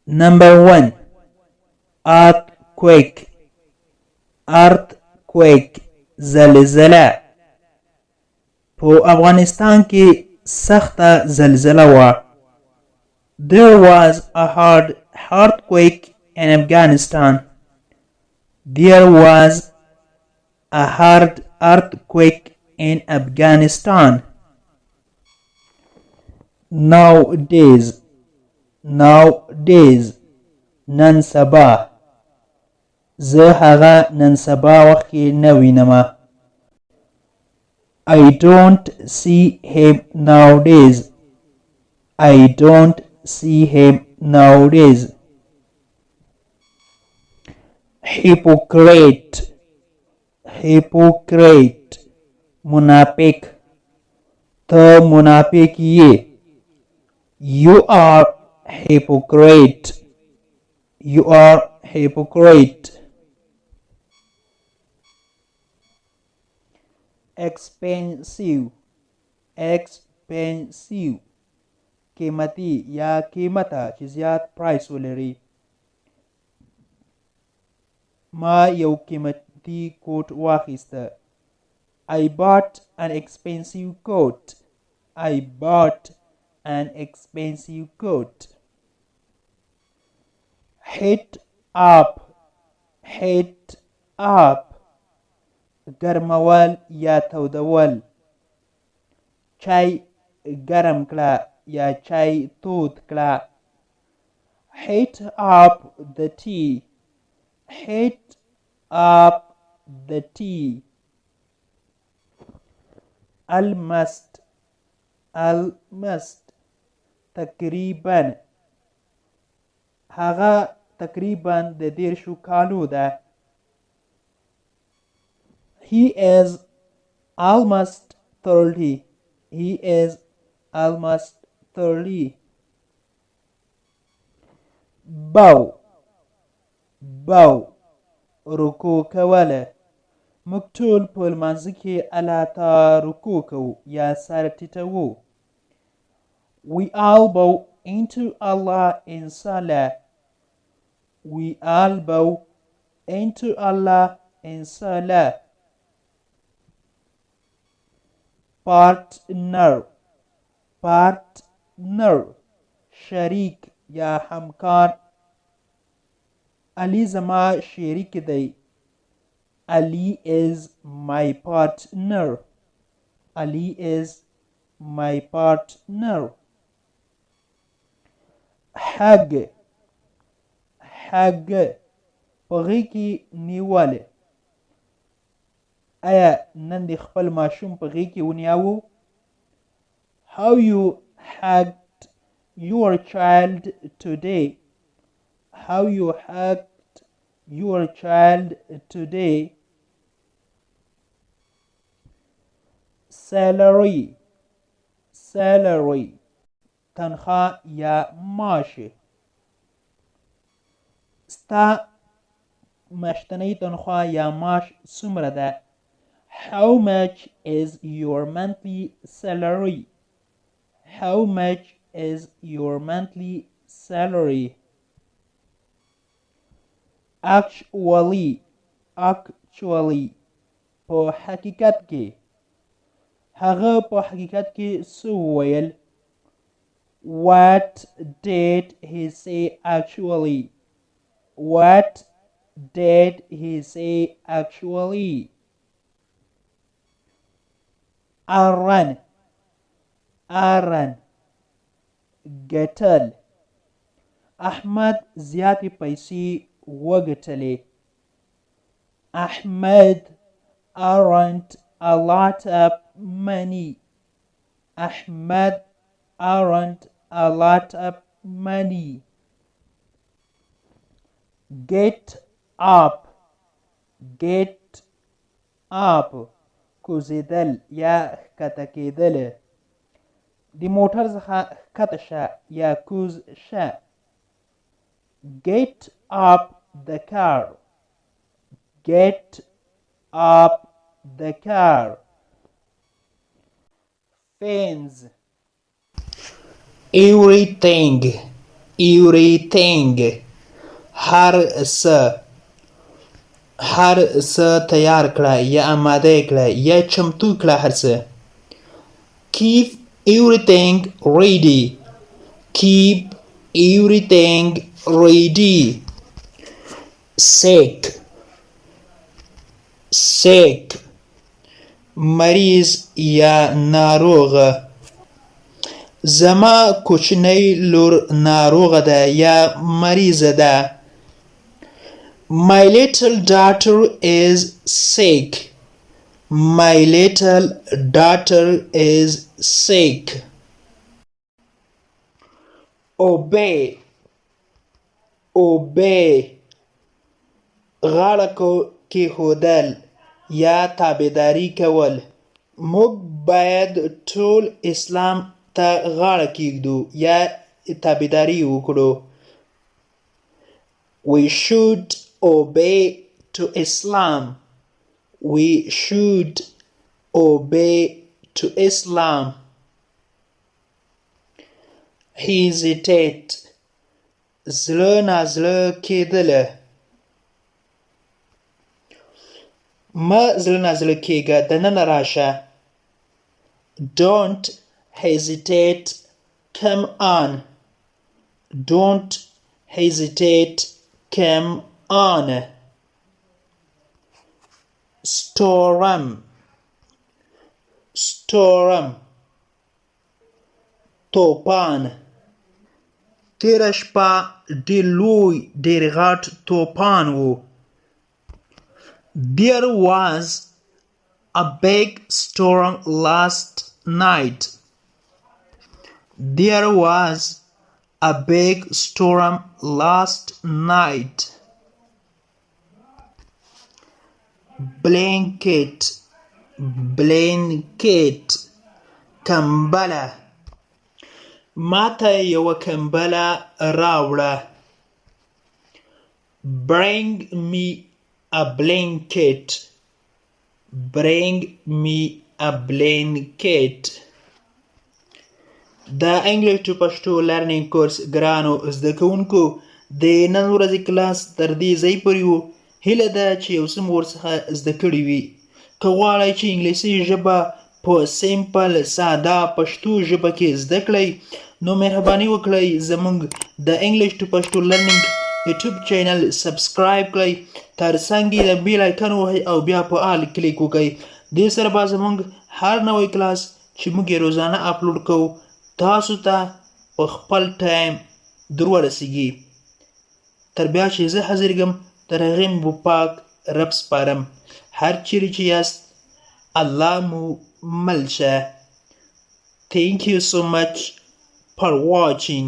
Number 1. Earthquake. Earthquake. زلزله. په افغانستان کې سخته زلزله وه. There was a hard earthquake in Afghanistan. There was a hard earthquake in Afghanistan. Nowadays. نن سبا. زه هغه نن سبا وخت کې نه وینمه. I don't see him nowadays. I don't see him nowadays. Hypocrite. منافق. ته منافق یې. You are hypocrite. Expensive. قیمتي یا قیمته چې زیات پرایس ولري. ما یو قیمتي کوټ واخیسته. I bought an expensive coat. Heat up. ګرمول یا تودول. چای ګرم کړه یا چای تود کړه. Heat up the tea. Almost. تقریبا. هغه تقریبا د 10 کالو ده. He is almost 30. bow. رکوع کوله. موږ ټول په لمانځه کې الله ته رکوع کوو یا سر ټیټوو. We all bow into Allah in salah. Partner. شریک یا همکار. علی زما شریک دی. Ali is my partner. Hug. په غېږ کې نیول. آیا نن دې خپل ماشوم په غېږ کې ونیاوه؟ How you hugged your child today? Salary. تنخواه یا معاش. ستا میاشتنی تنخواه یا معاش څومره ده؟ How much is your monthly salary? Actually. په حقیقت کې. هغه په حقیقت کې څه وویل؟ What did he say actually? Run. ګټل. احمد زیاتې پیسې وګټلې. Ahmed earned a lot of money. Get up. کوزیدل یا ښکته کېدل. د موټر څخه ښکته شه یا کوز شه. Get up the car. Fence. Everything. everything هر څه تیار کړه یا آماده کړه یا چمتو کړه هر څه. Keep everything ready. Keep everything ready. Sick مریض یا ناروغ. زما کوچنۍ لور ناروغه ده یا مریضه ده. My little daughter is sick. My little daughter is sick. Obey غاړه کېښودل یا تابعداري کول. موږ باید ټول اسلام ته غاړه کېږدو یا تابعداري وکړو. We should obey to Islam. We should obey to Islam. Hesitate زړه نازړه کېدله. مه زړه نازړه کېږه، دننه راشه. Don't hesitate, come on. Don't hesitate, come on. Storm طوفان. تېره شپه ډېر لوی ډېر غټ طوفان و. There was a big storm last night. There was a big storm last night. Blanket کمبله. ماته یوه کمبله راوړه. Bring me a blanket. Bring me a blanket. د انګلیش ټو پښتو لرنینګ کورس ګرانو زده کوونکو د نن ورځې کلاس تر دې ځای پورې و. هیله ده چې یو څه مو ورڅخه زده کړي وي. که غواړئ چې انګلیسي ژبه په سیمپل ساده پښتو ژبه کې زده کړئ نو مهرباني وکړئ زموږ د انګلیش ټو پښتو لرنینګ یوټیوب چینل سبسکرایب کړئ، تر څنګ یې د بیل آیکن ووهئ او بیا په آل کلیک وکړئ. دې سره به زموږ هر نوی کلاس چې موږ یې روزانه اپلوډ کوو تاسو ته په خپل ټایم در ورسیږي. تر بیا چې زه حاضرېږم تر هغې مو پاک رب سپارم. هر چیرې چې یاست الله مو مل شه. Thank you so much for watching.